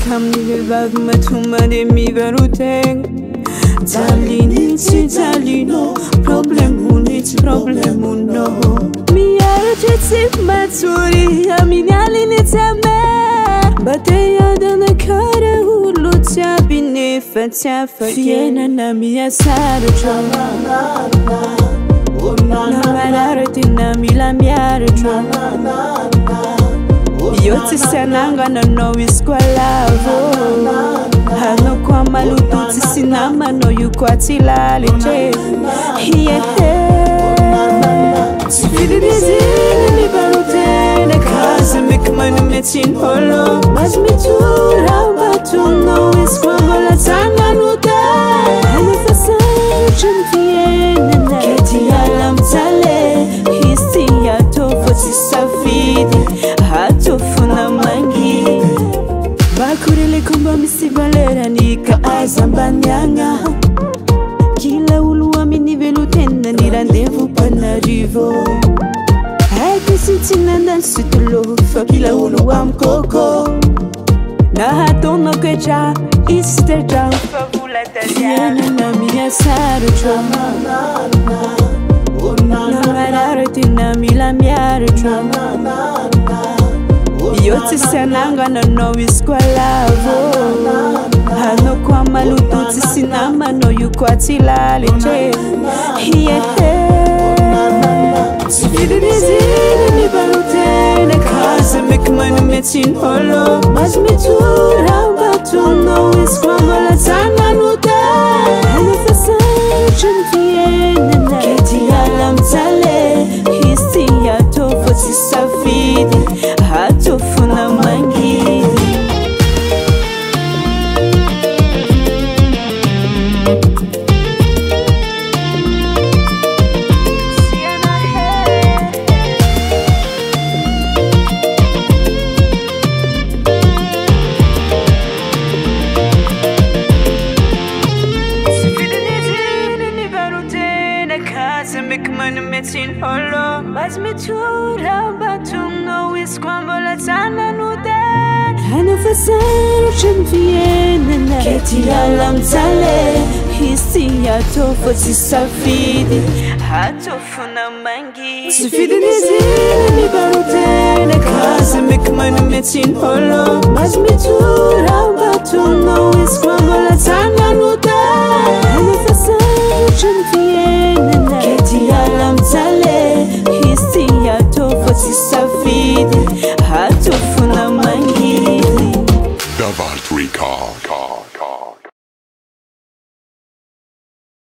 Kamni vevag matumane mi veruteng Talini ti talino Problem uno Mi arjeti maturi Amini alini teme Bate yadana kare hulu Tiabine fatia Fiena na mi asaro Navarareti na mi la miare Yoti sananga na no iskwalavo Hano kwa malututi sinama no yukwatila leche Tifidini zini barute Ne kazi mikmanu metin holo Mas mitura batu no iskwamala tanga nuda Hano fasa chumfiene Keti alam tale Histi ya tofoti safidi Hatofuna mangi Bakurele kumba misivalera nika azambanyanga Kila uluwa minivelu tenda ni rendez-vous panarivo Haike sitina ndan sutulo Fa kila uluwa mkoko Na hatono kecha isterja Favula taziana na miya sarucho Na marareti na mila miarucho Yoti sananga na no iskwalavo Hano kwa malututi sinama no yukwatila leche Tifidini zini mi barute Ne kazi mikmanu metin holo Mas mitura batu no iskwamala tanga nuda Hano fasa chumfiene Keti alam tale Histi ya tofoti safidi Hatofuna mangi Mas mitura batum no iskwambola tana nuda Hano fasero chumfiene Keti alam tale Histi ya tofoti safidi Hatofuna mangi Tifidini zini barute Ne kazi mikmanu metin holo Mas mitura batum no iskwambola tana nuda Hano fasero chumfiene Keti alam tale Histi ya tofoti safidi Hatofuna mangi The Vault Recall.